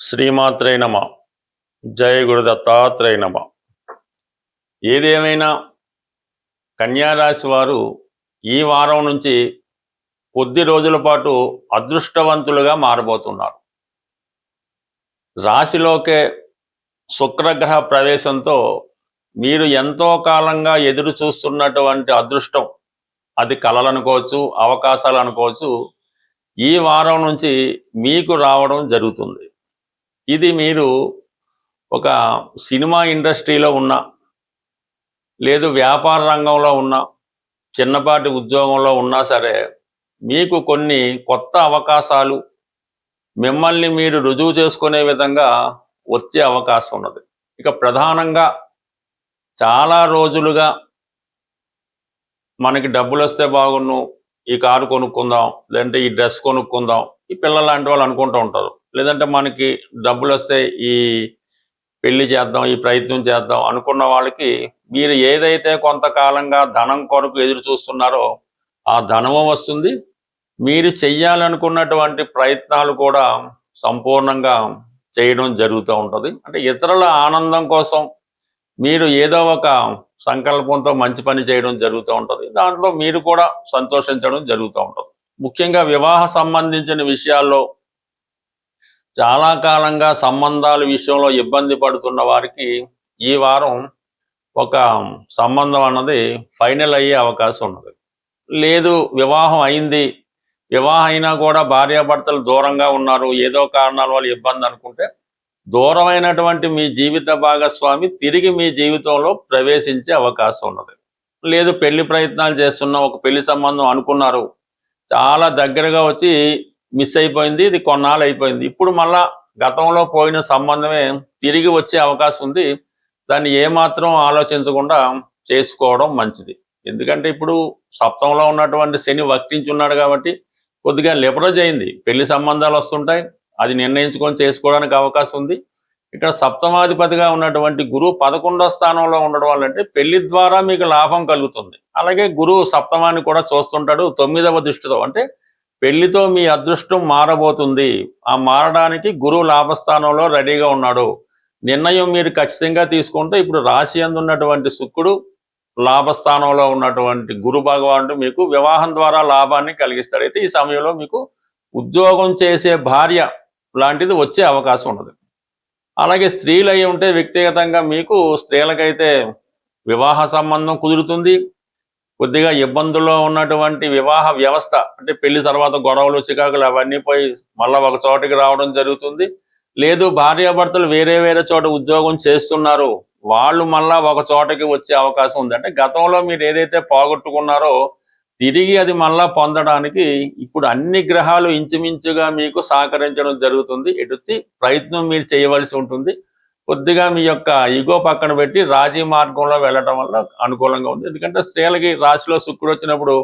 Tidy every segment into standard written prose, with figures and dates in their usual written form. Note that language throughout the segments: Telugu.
శ్రీమాత్రే నమ. జయ గురు దత్తాత్రేయ నమ. ఏదేమైనా కన్యారాశి వారు ఈ వారం నుంచి కొద్ది రోజుల పాటు అదృష్టవంతులుగా మారబోతున్నారు. రాశిలోకే శుక్రగ్రహ ప్రవేశంతో మీరు ఎంతో కాలంగా ఎదురు చూస్తున్నటువంటి అదృష్టం, అది కలలనుకోవచ్చు, అవకాశాలు అనుకోవచ్చు, ఈ వారం నుంచి మీకు రావడం జరుగుతుంది. ఇది మీరు ఒక సినిమా ఇండస్ట్రీలో ఉన్న, లేదు వ్యాపార రంగంలో ఉన్న, చిన్నపాటి ఉద్యోగంలో ఉన్నా సరే మీకు కొన్ని కొత్త అవకాశాలు మిమ్మల్ని మీరు రుజువు చేసుకునే విధంగా వచ్చే అవకాశం ఉన్నది. ఇక ప్రధానంగా చాలా రోజులుగా మనకి డబ్బులు వస్తే బాగున్ను, ఈ కారు కొనుక్కుందాం, లేదంటే ఈ డ్రెస్ కొనుక్కుందాం, ఈ పిల్లలు లాంటి వాళ్ళు అనుకుంటూ ఉంటారు. లేదంటే మనకి డబ్బులు వస్తే ఈ పెళ్లి చేద్దాం, ఈ ప్రయత్నం చేద్దాం అనుకున్న వాళ్ళకి మీరు ఏదైతే కొంతకాలంగా ధనం కొరకు ఎదురు చూస్తున్నారో ఆ ధనము వస్తుంది. మీరు చెయ్యాలనుకున్నటువంటి ప్రయత్నాలు కూడా సంపూర్ణంగా చేయడం జరుగుతూ ఉంటుంది. అంటే ఇతరుల ఆనందం కోసం మీరు ఏదో ఒక సంకల్పంతో మంచి పని చేయడం జరుగుతూ ఉంటుంది. దాంట్లో మీరు కూడా సంతోషించడం జరుగుతూ ఉంటుంది. ముఖ్యంగా వివాహ సంబంధించిన విషయాల్లో చాలా కాలంగా సంబంధాల విషయంలో ఇబ్బంది పడుతున్న వారికి ఈ వారం ఒక సంబంధం అన్నది ఫైనల్ అయ్యే అవకాశం ఉన్నది. లేదు వివాహం అయింది, వివాహం అయినా కూడా భార్యాభర్తలు దూరంగా ఉన్నారు, ఏదో కారణాల వల్ల ఇబ్బంది అనుకుంటే, దూరమైనటువంటి మీ జీవిత భాగస్వామి తిరిగి మీ జీవితంలో ప్రవేశించే అవకాశం ఉన్నది. లేదు పెళ్లి ప్రయత్నాలు చేస్తున్న, ఒక పెళ్లి సంబంధం అనుకున్నారు, చాలా దగ్గరగా వచ్చి మిస్ అయిపోయింది, ఇది కొన్నాళ్ళు అయిపోయింది, ఇప్పుడు మళ్ళా గతంలో పోయిన సంబంధమే తిరిగి వచ్చే అవకాశం ఉంది. దాన్ని ఏమాత్రం ఆలోచించకుండా చేసుకోవడం మంచిది. ఎందుకంటే ఇప్పుడు సప్తంలో ఉన్నటువంటి శని వక్రించున్నాడు కాబట్టి కొద్దిగా లిబరేజ్ అయింది, పెళ్లి సంబంధాలు వస్తుంటాయి, అది నిర్ణయించుకొని చేసుకోవడానికి అవకాశం ఉంది. ఇక్కడ సప్తమాధిపతిగా ఉన్నటువంటి గురువు 11వ స్థానంలో ఉండడం వల్ల అంటే పెళ్లి ద్వారా మీకు లాభం కలుగుతుంది. అలాగే గురువు సప్తమాన్ని కూడా చూస్తుంటాడు 9వ దృష్టితో, అంటే పెళ్లితో మీ అదృష్టం మారబోతుంది. ఆ మారడానికి గురువు లాభస్థానంలో రెడీగా ఉన్నాడు. నిర్ణయం మీరు ఖచ్చితంగా తీసుకుంటే ఇప్పుడు రాశి యందు ఉన్నటువంటి శుక్రుడు, లాభస్థానంలో ఉన్నటువంటి గురు భగవానుడు మీకు వివాహం ద్వారా లాభాన్ని కలిగిస్తాడు. అయితే ఈ సమయంలో మీకు ఉద్యోగం చేసే భార్య లాంటిది వచ్చే అవకాశం ఉన్నది. అలాగే స్త్రీలు అయి ఉంటే వ్యక్తిగతంగా మీకు స్త్రీలకైతే వివాహ సంబంధం కుదురుతుంది. కొద్దిగా ఇబ్బందుల్లో ఉన్నటువంటి వివాహ వ్యవస్థ, అంటే పెళ్లి తర్వాత గొడవలు, చికాకులు అవన్నీ పోయి మళ్ళీ ఒక చోటికి రావడం జరుగుతుంది. లేదు భార్యాభర్తలు వేరే వేరే చోట ఉద్యోగం చేస్తున్నారు, వాళ్ళు మళ్ళా ఒక చోటకి వచ్చే అవకాశం ఉంది. అంటే గతంలో మీరు ఏదైతే పోగొట్టుకున్నారో తిరిగి అది మళ్ళా పొందడానికి ఇప్పుడు అన్ని గ్రహాలు ఇంచుమించుగా మీకు సహకరించడం జరుగుతుంది. ఇటొచ్చి ప్రయత్నం మీరు చేయవలసి ఉంటుంది. కొద్దిగా మీ యొక్క ఈగో పక్కన పెట్టి రాజీ మార్గంలో వెళ్ళటం వల్ల అనుకూలంగా ఉంది. ఎందుకంటే స్త్రీలకి రాశిలో శుక్రుడు వచ్చినప్పుడు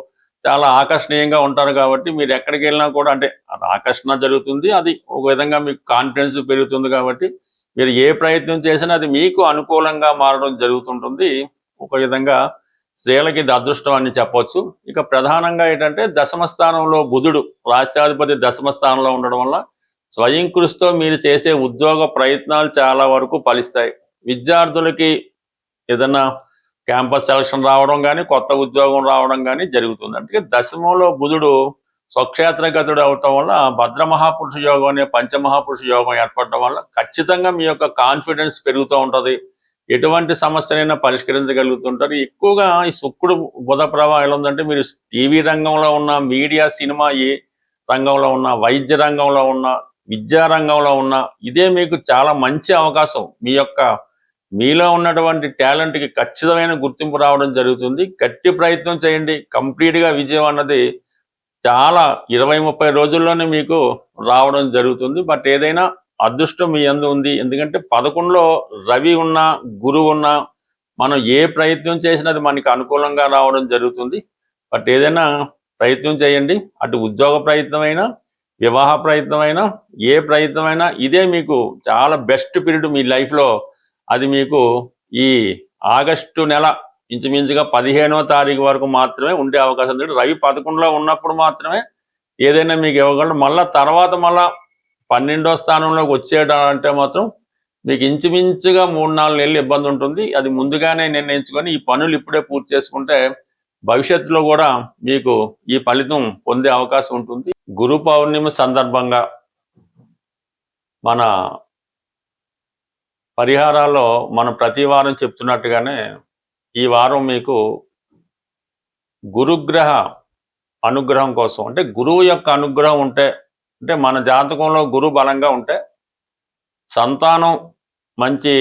చాలా ఆకర్షణీయంగా ఉంటారు కాబట్టి మీరు ఎక్కడికి వెళ్ళినా కూడా అంటే అది ఆకర్షణ జరుగుతుంది, అది ఒక విధంగా మీకు కాన్ఫిడెన్స్ పెరుగుతుంది. కాబట్టి మీరు ఏ ప్రయత్నం చేసినా అది మీకు అనుకూలంగా మారడం జరుగుతుంటుంది. ఒక విధంగా స్త్రీలకి ఇది అదృష్టం అని చెప్పవచ్చు. ఇక ప్రధానంగా ఏంటంటే దశమ స్థానంలో బుధుడు, రాష్ట్రాధిపతి దశమ స్థానంలో ఉండడం వల్ల స్వయం కృషితో మీరు చేసే ఉద్యోగ ప్రయత్నాలు చాలా వరకు ఫలిస్తాయి. విద్యార్థులకి ఏదన్నా క్యాంపస్ సెలక్షన్ రావడం కానీ, కొత్త ఉద్యోగం రావడం కానీ జరుగుతుంది. అంటే దశమంలో బుధుడు స్వక్షేత్రగతుడు అవటం వల్ల భద్రమహాపురుష యోగం అనే పంచమహాపురుష యోగం ఏర్పడటం వల్ల ఖచ్చితంగా మీ యొక్క కాన్ఫిడెన్స్ పెరుగుతూ ఉంటుంది. ఎటువంటి సమస్యనైనా పరిష్కరించగలుగుతుంటారు. ఎక్కువగా ఈ శుక్రుడు బుధ ప్రభావం ఎలా ఉందంటే మీరు టీవీ రంగంలో ఉన్న, మీడియా సినిమా ఏ రంగంలో ఉన్న, వైద్య రంగంలో ఉన్న, విద్యా రంగంలో ఉన్న, ఇదే మీకు చాలా మంచి అవకాశం. మీలో ఉన్నటువంటి టాలెంట్కి ఖచ్చితమైన గుర్తింపు రావడం జరుగుతుంది. గట్టి ప్రయత్నం చేయండి, కంప్లీట్గా విజయం అన్నది చాలా 20-30 రోజుల్లోనే మీకు రావడం జరుగుతుంది. బట్ ఏదైనా అదృష్టం మీ యందు ఉంది. ఎందుకంటే 11లో రవి ఉన్నా, గురువు ఉన్నా, మనం ఏ ప్రయత్నం చేసినా అది మనకి అనుకూలంగా రావడం జరుగుతుంది. బట్ ఏదైనా ప్రయత్నం చేయండి, అటు ఉద్యోగ ప్రయత్నమైనా, వివాహ ప్రయత్నమైనా, ఏ ప్రయత్నమైనా ఇదే మీకు చాలా బెస్ట్ పీరియడ్ మీ లైఫ్లో. అది మీకు ఈ ఆగస్టు నెల ఇంచుమించుగా 15వ తారీఖు వరకు మాత్రమే ఉండే అవకాశం ఉంది. రవి 11లో ఉన్నప్పుడు మాత్రమే ఏదైనా మీకు ఇవ్వగలరు. మళ్ళా తర్వాత 12వ స్థానంలోకి వచ్చేయడం అంటే మాత్రం మీకు ఇంచుమించుగా 3-4 నెలలు ఇబ్బంది ఉంటుంది. అది ముందుగానే నిర్ణయించుకొని ఈ పనులు ఇప్పుడే పూర్తి చేసుకుంటే భవిష్యత్తులో కూడా మీకు ఈ ఫలితం పొందే అవకాశం ఉంటుంది. గురు పౌర్ణమి సందర్భంగా మన పరిహారాల్లో మనం ప్రతి వారం చెప్తున్నట్టుగానే ఈ వారం మీకు గురుగ్రహ అనుగ్రహం కోసం, అంటే గురువు యొక్క అనుగ్రహం ఉంటే, అంటే మన జాతకంలో గురువు బలంగా ఉంటే సంతానం మంచి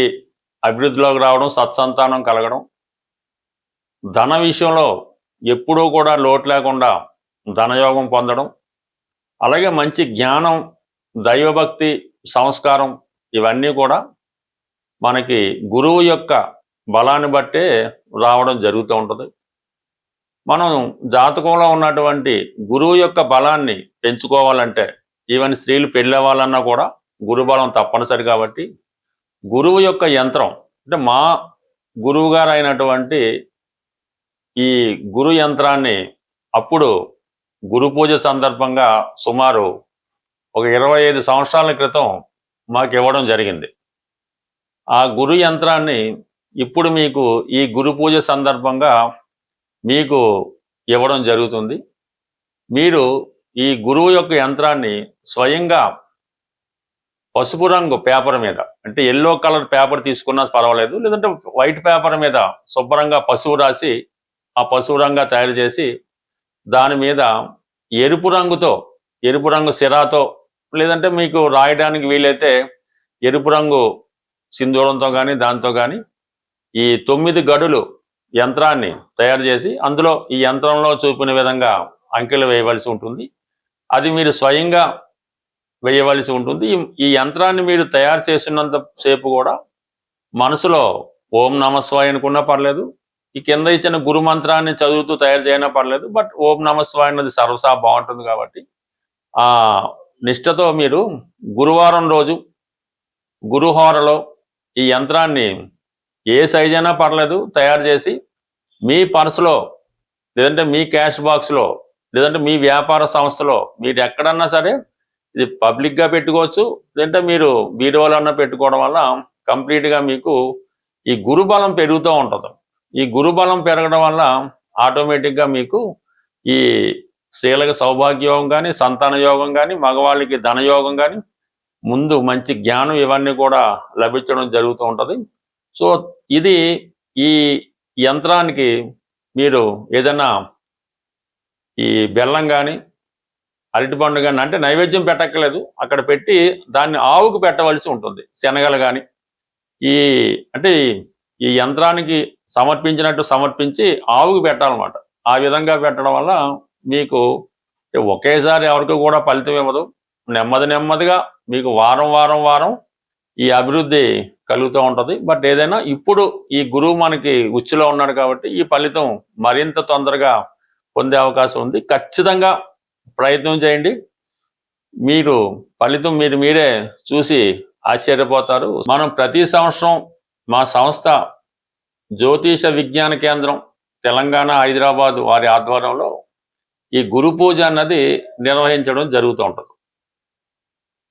అభివృద్ధిలోకి రావడం, సత్సంతానం కలగడం, ధన విషయంలో ఎప్పుడూ కూడా లోటు లేకుండా ధనయోగం పొందడం, అలాగే మంచి జ్ఞానం, దైవభక్తి, సంస్కారం ఇవన్నీ కూడా మనకి గురువు యొక్క బలాన్ని బట్టే రావడం జరుగుతూ ఉంటుంది. మనం జాతకంలో ఉన్నటువంటి గురువు యొక్క బలాన్ని పెంచుకోవాలంటే ఈవెన్ స్త్రీలు పెళ్ళవ్వాలన్నా కూడా గురు బలం తప్పనిసరి. కాబట్టి గురువు యొక్క యంత్రం, అంటే మా గురువు గారు అయినటువంటి ఈ గురు యంత్రాన్ని అప్పుడు గురు పూజ సందర్భంగా సుమారు ఒక 25 సంవత్సరాల క్రితం మాకు ఇవ్వడం జరిగింది. ఆ గురు యంత్రాన్ని ఇప్పుడు మీకు ఈ గురు పూజ సందర్భంగా మీకు ఇవ్వడం జరుగుతుంది. మీరు ఈ గురువు యొక్క యంత్రాన్ని స్వయంగా పసుపు రంగు పేపర్ మీద, అంటే ఎల్లో కలర్ పేపర్ తీసుకున్నా పర్వాలేదు, లేదంటే వైట్ పేపర్ మీద శుభ్రంగా పసుపు రాసి ఆ పసుపు రంగా తయారు చేసి దాని మీద ఎరుపు రంగు సిరాతో, లేదంటే మీకు రాయడానికి వీలైతే ఎరుపు రంగు సింధూరంతో కానీ దాంతో కానీ ఈ 9 గడులు యంత్రాన్ని తయారు చేసి అందులో ఈ యంత్రంలో చూపిన విధంగా అంకెలు వేయవలసి ఉంటుంది. అది మీరు స్వయంగా వేయవలసి ఉంటుంది. ఈ యంత్రాన్ని మీరు తయారు చేసినంత సేపు కూడా మనసులో ఓం నమస్వాయ అనుకున్నా పర్లేదు, ఈ కింద ఇచ్చిన గురు మంత్రాన్ని చదువుతూ తయారు చేయనా పర్లేదు, బట్ ఓం నమస్వాయ అన్నది సర్వసా బాగుంటుంది. కాబట్టి ఆ నిష్టతో మీరు గురువారం రోజు గురుహోరలో ఈ యంత్రాన్ని ఏ సైజ్ అయినా పర్లేదు తయారు చేసి మీ పర్సులో, లేదంటే మీ క్యాష్ బాక్స్లో, లేదంటే మీ వ్యాపార సంస్థలో, మీరు ఎక్కడన్నా సరే ఇది పబ్లిక్గా పెట్టుకోవచ్చు, లేదంటే మీరు బీరువాలో అన్నా పెట్టుకోవడం వల్ల కంప్లీట్గా మీకు ఈ గురుబలం పెరుగుతూ ఉంటుంది. ఈ గురుబలం పెరగడం వల్ల ఆటోమేటిక్గా మీకు ఈ స్త్రీలకు సౌభాగ్యయోగం కానీ, సంతాన యోగం కానీ, మగవాళ్ళకి ధనయోగం కానీ, ముందు మంచి జ్ఞానం ఇవన్నీ కూడా లభించడం జరుగుతూ ఉంటుంది. సో ఇది ఈ యంత్రానికి మీరు ఏదైనా ఈ బెల్లం కానీ అరటిపండు కానీ, అంటే నైవేద్యం పెట్టక్కర్లేదు, అక్కడ పెట్టి దాన్ని ఆవుకు పెట్టవలసి ఉంటుంది. శనగలు కానీ అంటే ఈ యంత్రానికి సమర్పించినట్టు సమర్పించి ఆవుకు పెట్టాలన్నమాట. ఆ విధంగా పెట్టడం వల్ల మీకు ఒకేసారి ఎవరికి కూడా ఫలితం ఇవ్వదు. నెమ్మదిగా మీకు వారం ఈ అభివృద్ధి కలుగుతూ ఉంటుంది. బట్ ఏదైనా ఇప్పుడు ఈ గురువు మనకి ఉచ్చులో ఉన్నాడు కాబట్టి ఈ ఫలితం మరింత తొందరగా పొందే అవకాశం ఉంది. ఖచ్చితంగా ప్రయత్నం చేయండి. మీరు ఫలితం మీరే చూసి ఆశ్చర్యపోతారు. మనం ప్రతి సంవత్సరం మా సంస్థ జ్యోతిష విజ్ఞాన కేంద్రం తెలంగాణ హైదరాబాద్ వారి ఆధ్వర్యంలో ఈ గురు పూజ అన్నది నిర్వహించడం జరుగుతూ ఉంటుంది.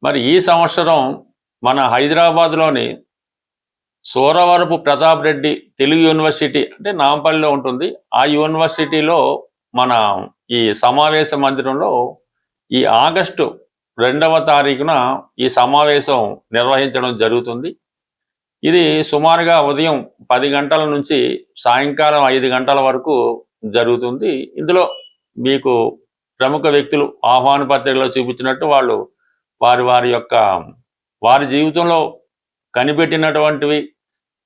మరి ఈ సంవత్సరం మన హైదరాబాద్లోని సూరవరపు ప్రతాప్ రెడ్డి తెలుగు యూనివర్సిటీ, అంటే నాంపల్లిలో ఉంటుంది, ఆ యూనివర్సిటీలో మన ఈ సమావేశ మందిరంలో ఈ ఆగస్టు 2వ తారీఖున ఈ సమావేశం నిర్వహించడం జరుగుతుంది. ఇది సుమారుగా ఉదయం 10 గంటల నుంచి సాయంకాలం 5 గంటల వరకు జరుగుతుంది. ఇందులో మీకు ప్రముఖ వ్యక్తులు ఆహ్వాన పత్రికలో చూపించినట్టు వాళ్ళు వారి జీవితంలో కనిపెట్టినటువంటివి,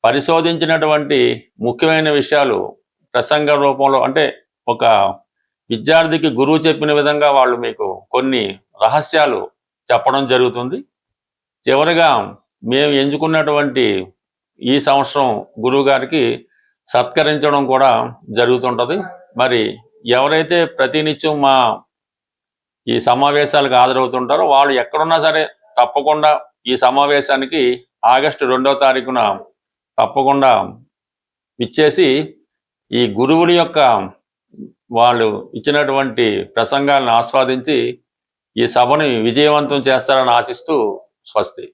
పరిశోధించినటువంటి ముఖ్యమైన విషయాలు ప్రసంగ రూపంలో, అంటే ఒక విద్యార్థికి గురువు చెప్పిన విధంగా వాళ్ళు మీకు కొన్ని రహస్యాలు చెప్పడం జరుగుతుంది. చివరిగా మేము ఎంచుకున్నటువంటి ఈ సంవత్సరం గురువు గారికి సత్కరించడం కూడా జరుగుతుంటుంది. మరి ఎవరైతే ప్రతినిత్యం మా ఈ సమావేశాలకు హాజరవుతుంటారో వాళ్ళు ఎక్కడున్నా సరే తప్పకుండా ఈ సమావేశానికి ఆగస్టు 2వ తారీఖున తప్పకుండా ఇచ్చేసి ఈ గురువుల యొక్క వాళ్ళు ఇచ్చినటువంటి ప్రసంగాలను ఆస్వాదించి ఈ సభని విజయవంతం చేస్తారని ఆశిస్తూ స్వస్తి.